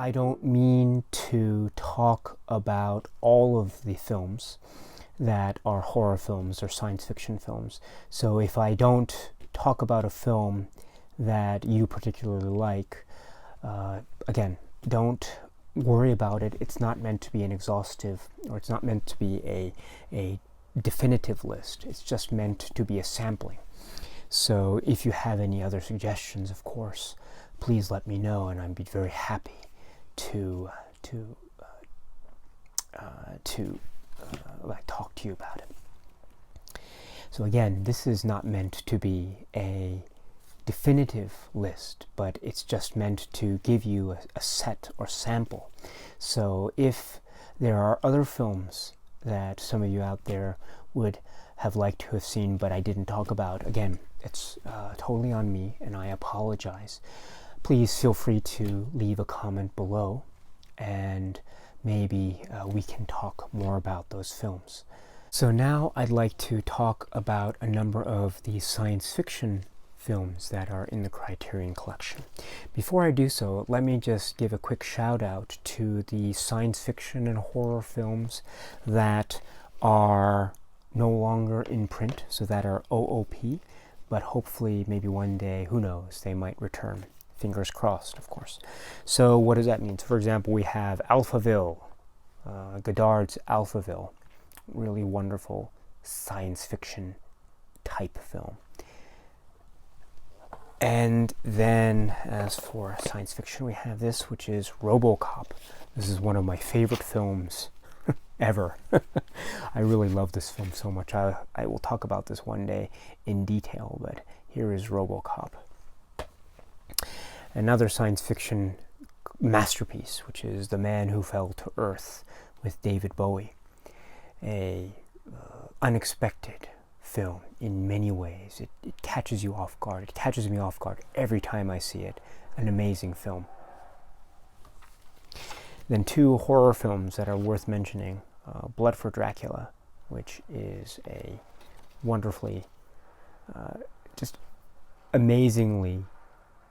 I don't mean to talk about all of the films that are horror films or science fiction films. So if I don't talk about a film that you particularly like, again, don't worry about it. It's not meant to be an exhaustive, or it's not meant to be a definitive list. It's just meant to be a sampling. So if you have any other suggestions, of course, please let me know, and I'd be very happy to talk to you about it. So again, this is not meant to be a definitive list, but it's just meant to give you a set or sample. So if there are other films that some of you out there would have liked to have seen but I didn't talk about, again, it's totally on me and I apologize. Please feel free to leave a comment below, and maybe we can talk more about those films. So now I'd like to talk about a number of the science fiction films that are in the Criterion Collection. Before I do so, let me just give a quick shout out to the science fiction and horror films that are no longer in print, so that are OOP, but hopefully maybe one day, who knows, they might return. Fingers crossed, of course. So what does that mean? So for example, we have Alphaville, Godard's Alphaville, really wonderful science fiction type film. And then as for science fiction, we have this, which is RoboCop. This is one of my favorite films ever. I really love this film so much. I will talk about this one day in detail, but here is RoboCop. Another science fiction masterpiece, which is The Man Who Fell to Earth with David Bowie. A unexpected film in many ways. It catches you off guard. It catches me off guard every time I see it. An amazing film. Then two horror films that are worth mentioning. Blood for Dracula, which is a wonderfully, just amazingly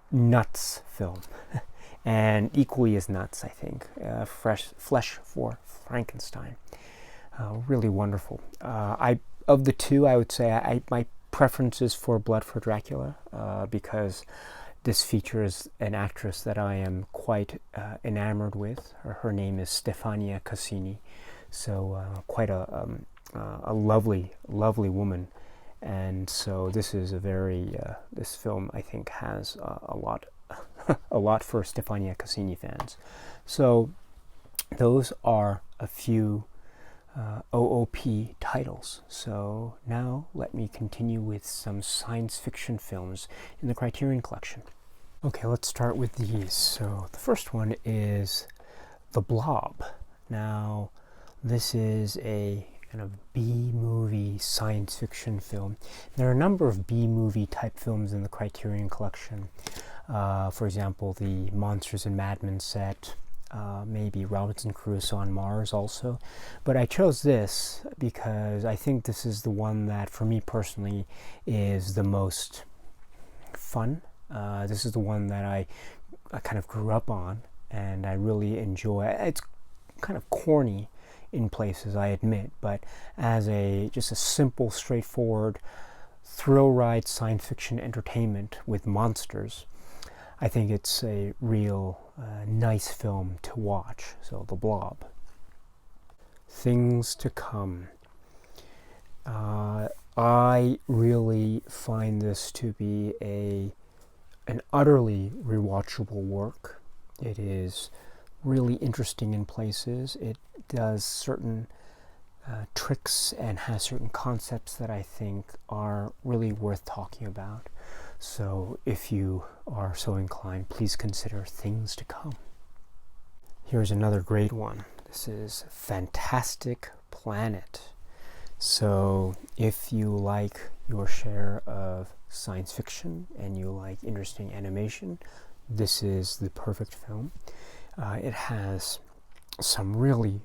nuts film. And equally as nuts, I think, Flesh for Frankenstein. Really wonderful. Of the two, I would say my preference is for Blood for Dracula, because this features an actress that I am quite enamored with. Her name is Stefania Cassini, so quite a lovely, lovely woman. And so this is a very this film, I think, has a lot for Stefania Cassini fans. So those are a few OOP titles. So now let me continue with some science fiction films in the Criterion Collection. Okay, let's start with these. So the first one is The Blob. Now this is a kind of B-movie science fiction film. There are a number of B-movie type films in the Criterion Collection. For example, the Monsters and Madmen set, maybe Robinson Crusoe on Mars also. But I chose this because I think this is the one that, for me personally, is the most fun. This is the one that I kind of grew up on, and I really enjoy. It's kind of corny in places, I admit, but as just a simple, straightforward thrill ride science fiction entertainment with monsters, I think it's a real nice film to watch. So The Blob. Things to Come. I really find this to be an utterly rewatchable work. It is really interesting in places. It does certain tricks and has certain concepts that I think are really worth talking about. So if you are so inclined, please consider Things to Come. Here's another great one. This is Fantastic Planet. So if you like your share of science fiction and you like interesting animation, this is the perfect film. It has some really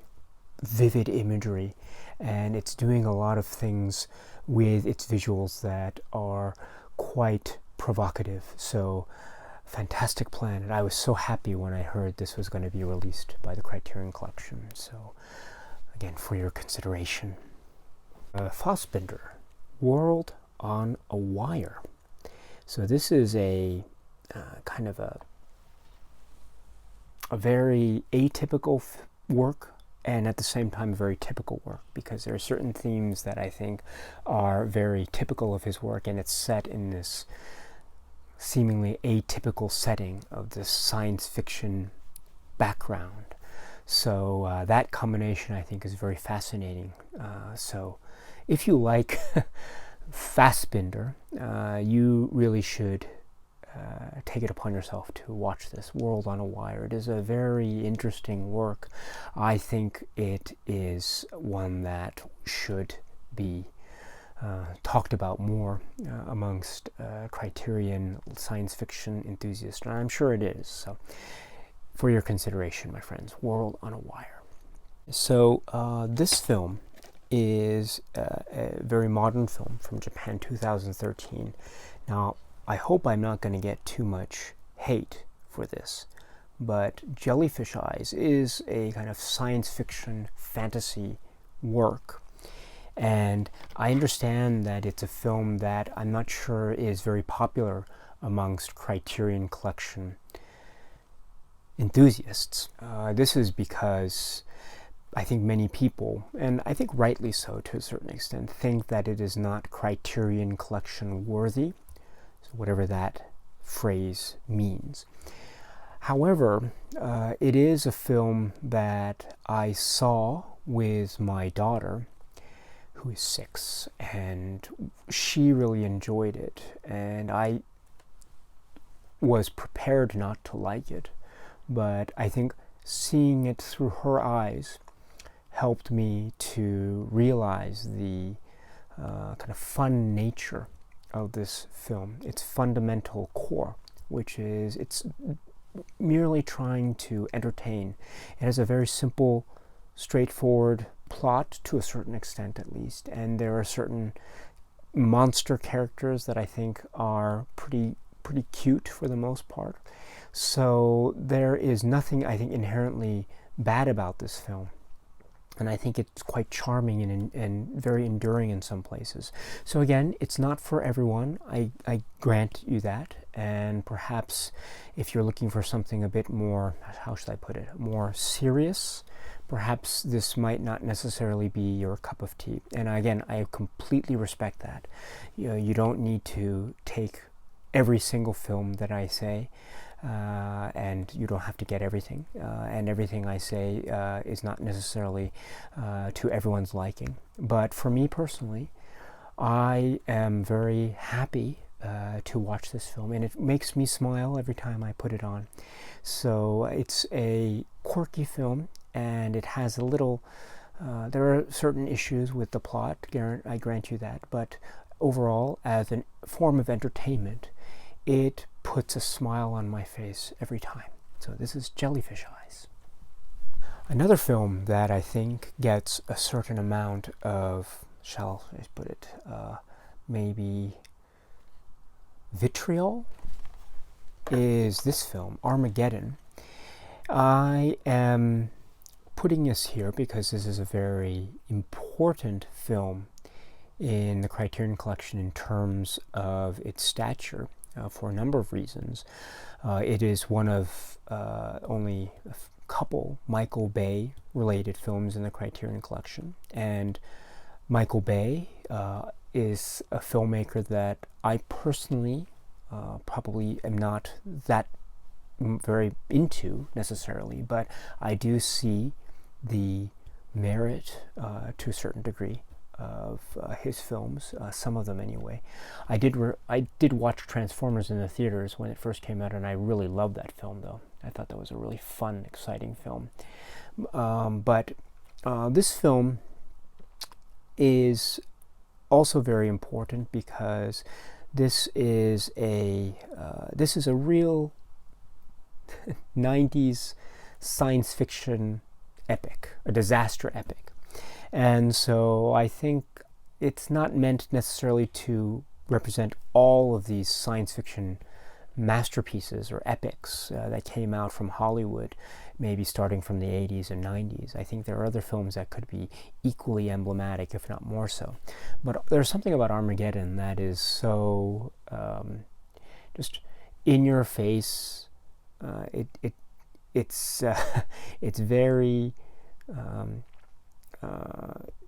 vivid imagery, and it's doing a lot of things with its visuals that are quite provocative. So fantastic plan, and I was so happy when I heard this was going to be released by the Criterion Collection. So, again, for your consideration. Fassbinder, World on a Wire. So this is a kind of a very atypical work, and at the same time a very typical work, because there are certain themes that I think are very typical of his work, and it's set in this seemingly atypical setting of this science fiction background. So that combination, I think, is very fascinating. So if you like Fassbinder, you really should take it upon yourself to watch this, World on a Wire. It is a very interesting work. I think it is one that should be talked about more amongst Criterion science fiction enthusiasts, and I'm sure it is. So, for your consideration, my friends, World on a Wire. So, this film is a very modern film from Japan, 2013. Now, I hope I'm not going to get too much hate for this, but Jellyfish Eyes is a kind of science fiction fantasy work. And I understand that it's a film that I'm not sure is very popular amongst Criterion Collection enthusiasts. This is because I think many people, and I think rightly so to a certain extent, think that it is not Criterion Collection worthy, so whatever that phrase means. However, it is a film that I saw with my daughter, who is 6, and she really enjoyed it, and I was prepared not to like it, but I think seeing it through her eyes helped me to realize the kind of fun nature of this film, its fundamental core, which is it's merely trying to entertain. It has a very simple, straightforward plot, to a certain extent at least, and there are certain monster characters that I think are pretty cute for the most part. So there is nothing, I think, inherently bad about this film, and I think it's quite charming and very enduring in some places. So again, it's not for everyone, I grant you that, and perhaps if you're looking for something a bit more, how should I put it, more serious, perhaps this might not necessarily be your cup of tea. And again, I completely respect that. You don't need to take every single film that I say, and you don't have to get everything. And everything I say is not necessarily to everyone's liking. But for me personally, I am very happy to watch this film, and it makes me smile every time I put it on. So it's a quirky film, and it has a little, there are certain issues with the plot, I grant you that, but overall, as a form of entertainment, it puts a smile on my face every time. So this is Jellyfish Eyes. Another film that I think gets a certain amount of, shall I put it, maybe vitriol, is this film, Armageddon. I am putting this here because this is a very important film in the Criterion Collection in terms of its stature, for a number of reasons. It is one of only a couple Michael Bay related films in the Criterion Collection, and Michael Bay is a filmmaker that I personally probably am not that very into necessarily, but I do see the merit to a certain degree of his films, some of them anyway. I did watch Transformers in the theaters when it first came out, and I really loved that film, though. I thought that was a really fun, exciting film. But this film is also very important because this is a real 90s science fiction epic, a disaster epic. And so I think it's not meant necessarily to represent all of these science fiction masterpieces or epics that came out from Hollywood, maybe starting from the 80s and 90s. I think there are other films that could be equally emblematic, if not more so. But there's something about Armageddon that is so just in your face. It's it's very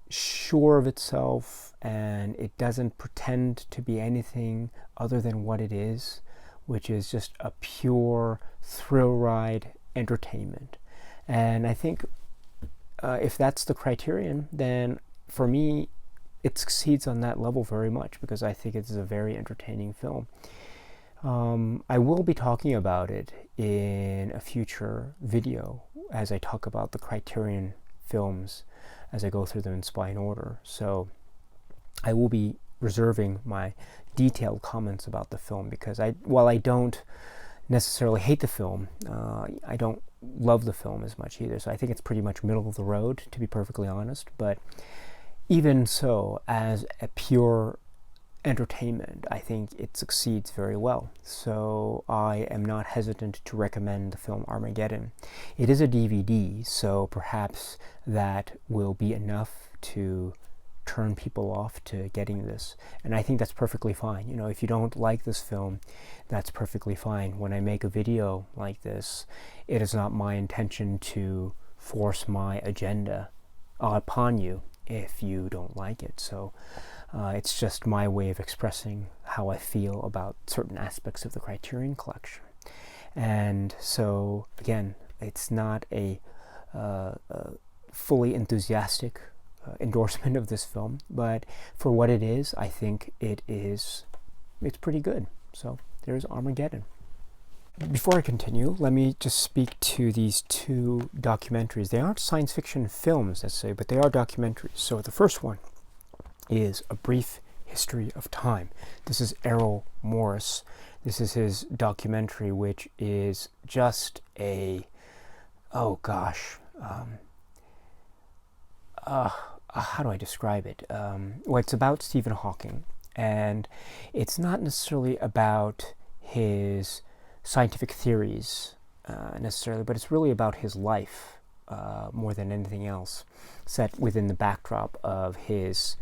sure of itself, and it doesn't pretend to be anything other than what it is, which is just a pure thrill ride entertainment. And I think if that's the criterion, then for me it succeeds on that level very much, because I think it's a very entertaining film. I will be talking about it in a future video as I talk about the Criterion films as I go through them in spine order. So I will be reserving my detailed comments about the film, because while I don't necessarily hate the film, I don't love the film as much either. So I think it's pretty much middle of the road, to be perfectly honest. But even so, as a pure entertainment, I think it succeeds very well. So I am not hesitant to recommend the film Armageddon. It is a DVD, so perhaps that will be enough to turn people off to getting this, and I think that's perfectly fine. You know, if you don't like this film, that's perfectly fine. When I make a video like this, it is not my intention to force my agenda upon you if you don't like it. So it's just my way of expressing how I feel about certain aspects of the Criterion Collection. And so, again, it's not a fully enthusiastic endorsement of this film, but for what it is, I think it's pretty good. So there's Armageddon. Before I continue, let me just speak to these two documentaries. They aren't science fiction films, let's say, but they are documentaries. So the first one is A Brief History of Time. This is Errol Morris. This is his documentary, which is just how do I describe it? Well, it's about Stephen Hawking, and it's not necessarily about his scientific theories necessarily, but it's really about his life more than anything else, set within the backdrop of his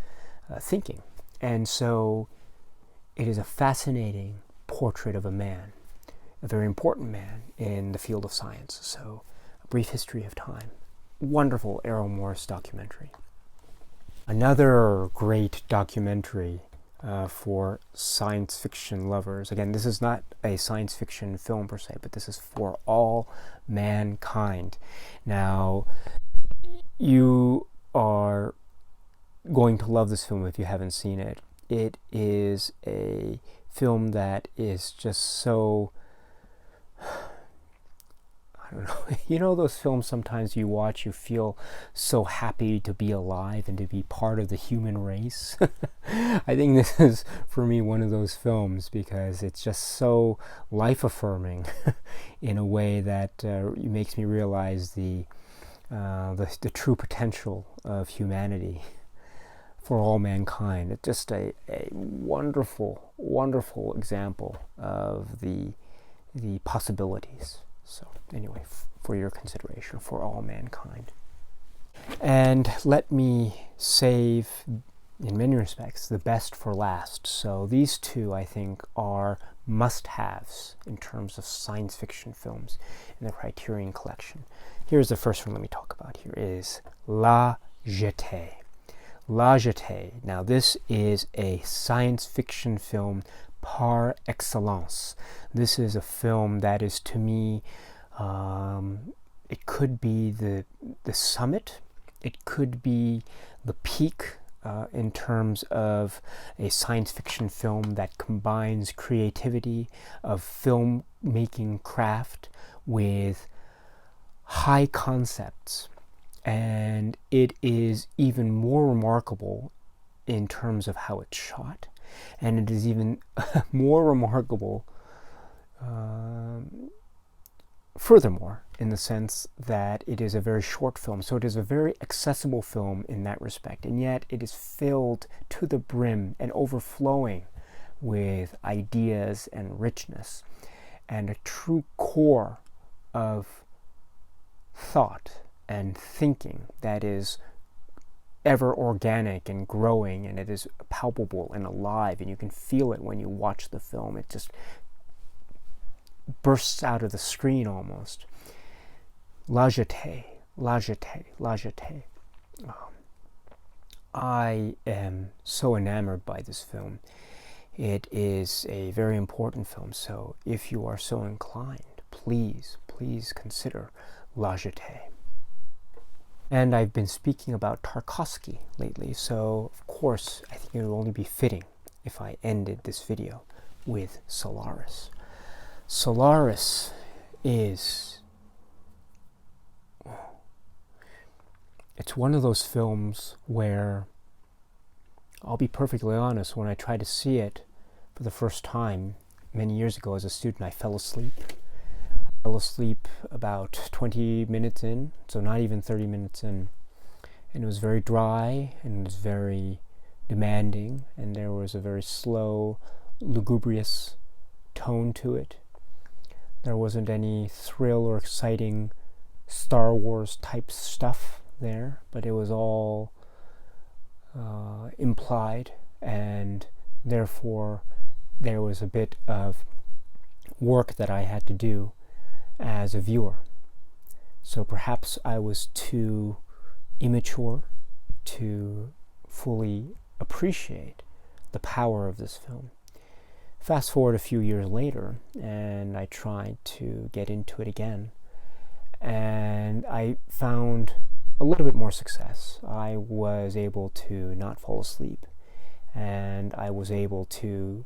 thinking. And so it is a fascinating portrait of a man, a very important man in the field of science. So A Brief History of Time. Wonderful Errol Morris documentary. Another great documentary for science fiction lovers. Again, this is not a science fiction film per se, but this is For All Mankind. Now, you are going to love this film if you haven't seen it. It is a film that is just so, I don't know, you know those films sometimes you watch, you feel so happy to be alive and to be part of the human race? I think this is, for me, one of those films, because it's just so life-affirming in a way that makes me realize the true potential of humanity. For All Mankind. It's just a wonderful, wonderful example of the possibilities. So anyway, for your consideration, For All Mankind. And let me save, in many respects, the best for last. So these two, I think, are must-haves in terms of science fiction films in the Criterion Collection. Here's the first one let me talk about here, is La Jetée. La Jetée. Now, this is a science fiction film par excellence. This is a film that is, to me, it could be the summit. It could be the peak in terms of a science fiction film that combines creativity of filmmaking craft with high concepts. And it is even more remarkable in terms of how it's shot, and it is even more remarkable furthermore in the sense that it is a very short film. So it is a very accessible film in that respect, and yet it is filled to the brim and overflowing with ideas and richness. and a true core of thought and thinking that is ever organic and growing, and it is palpable and alive, and you can feel it when you watch the film. It just bursts out of the screen almost. La Jetée, La Jetée, La Jetée. I am so enamored by this film. It is a very important film, so if you are so inclined, please consider La Jetée. And I've been speaking about Tarkovsky lately, so of course I think it would only be fitting if I ended this video with Solaris. Solaris is... it's one of those films where, I'll be perfectly honest, when I tried to see it for the first time many years ago as a student, I fell asleep. I fell asleep about 20 minutes in, so not even 30 minutes in. And it was very dry, and it was very demanding, and there was a very slow, lugubrious tone to it. There wasn't any thrill or exciting Star Wars type stuff there, but it was all implied, and therefore there was a bit of work that I had to do as a viewer. So perhaps I was too immature to fully appreciate the power of this film. Fast forward a few years later, and I tried to get into it again, and I found a little bit more success. I was able to not fall asleep, and I was able to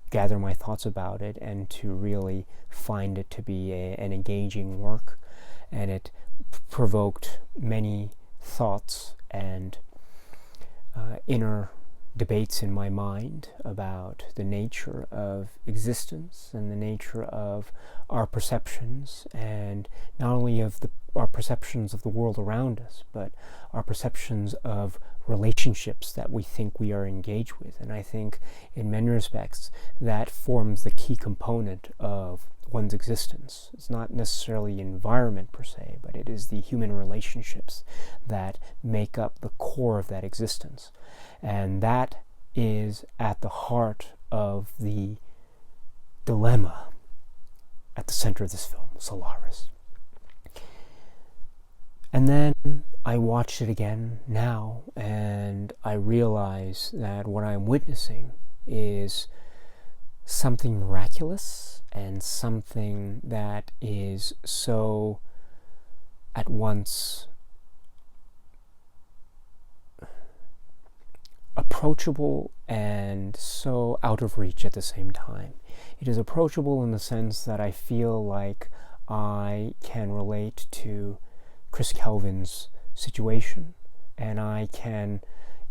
gather my thoughts about it and to really find it to be an engaging work, and it provoked many thoughts and inner debates in my mind about the nature of existence and the nature of our perceptions, and not only of our perceptions of the world around us, but our perceptions of relationships that we think we are engaged with. And I think in many respects that forms the key component of one's existence. It's not necessarily the environment per se, but it is the human relationships that make up the core of that existence. And that is at the heart of the dilemma at the center of this film, Solaris. And then I watched it again now, and I realize that what I'm witnessing is something miraculous and something that is so at once approachable and so out of reach at the same time. It is approachable in the sense that I feel like I can relate to Chris Kelvin's situation, and I can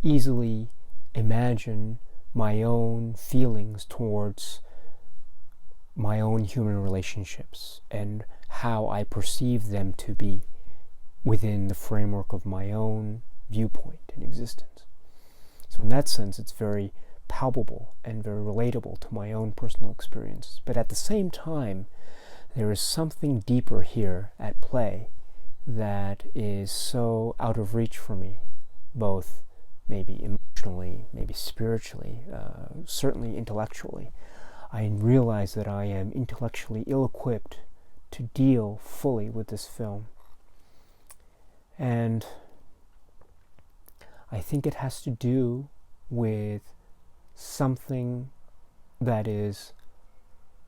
easily imagine my own feelings towards my own human relationships and how I perceive them to be within the framework of my own viewpoint and existence. So in that sense, it's very palpable and very relatable to my own personal experiences. But at the same time, there is something deeper here at play that is so out of reach for me, both maybe emotionally, maybe spiritually, certainly intellectually. I realize that I am intellectually ill-equipped to deal fully with this film. And I think it has to do with something that is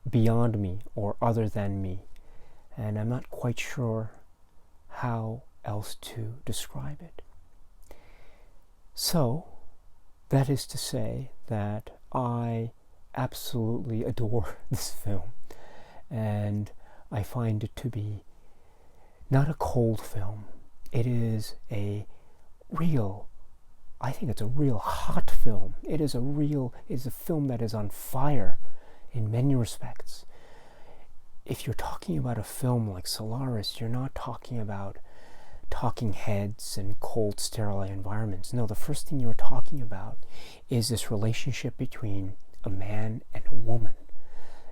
beyond me or other than me. And I'm not quite sure how else to describe it. So, that is to say that I absolutely adore this film, and I find it to be not a cold film. It is a real, I think it's a real hot film. It is a film that is on fire in many respects. If you're talking about a film like Solaris, you're not talking about talking heads and cold, sterile environments. No, the first thing you're talking about is this relationship between a man and a woman.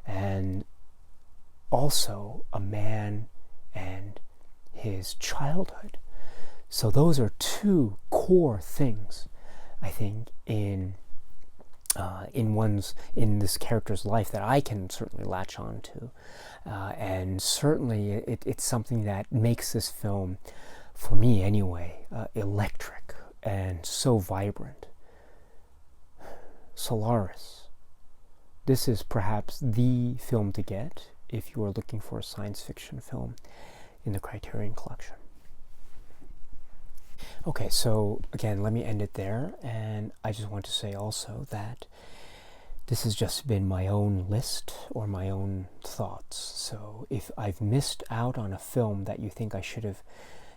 And also a man and his childhood. So those are two core things, I think, in this character's life that I can certainly latch on to, and certainly it's something that makes this film, for me anyway, electric and so vibrant. Solaris. This is perhaps the film to get if you are looking for a science fiction film in the Criterion Collection. Okay, so again, let me end it there, and I just want to say also that this has just been my own list or my own thoughts. So if I've missed out on a film that you think I should have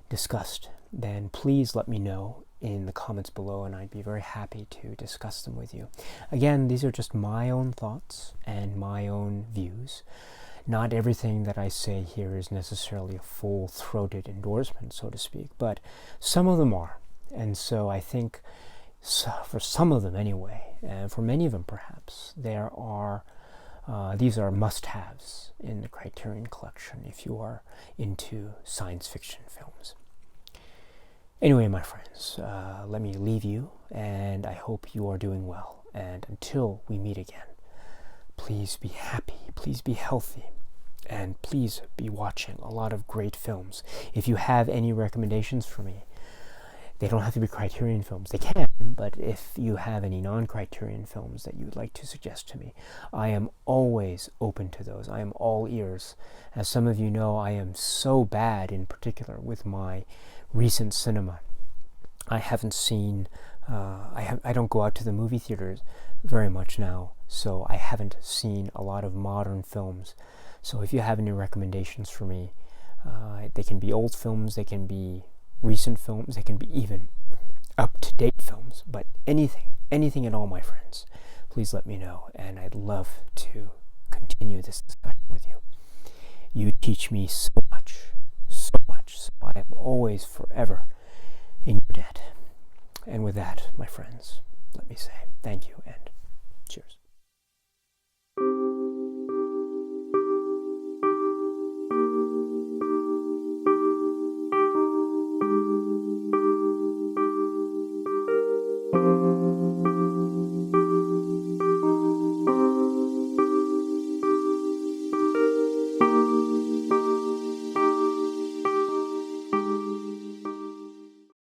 discussed, then please let me know in the comments below, and I'd be very happy to discuss them with you. Again, these are just my own thoughts and my own views. Not everything that I say here is necessarily a full-throated endorsement, so to speak, but some of them are. And so I think, for some of them anyway, and for many of them perhaps, these are must-haves in the Criterion Collection if you are into science fiction films. Anyway, my friends, let me leave you, and I hope you are doing well. And until we meet again, please be happy, please be healthy, and please be watching a lot of great films. If you have any recommendations for me, they don't have to be Criterion films. They can, but if you have any non-Criterion films that you would like to suggest to me, I am always open to those. I am all ears. As some of you know, I am so bad in particular with my recent cinema. I haven't seen, I don't go out to the movie theaters very much now, so I haven't seen a lot of modern films. So if you have any recommendations for me, they can be old films, they can be recent films, they can be even up-to-date films, but anything at all, my friends, please let me know, and I'd love to continue this discussion with you. You teach me so much, so I am always forever in your debt. And with that, my friends, let me say thank you and cheers.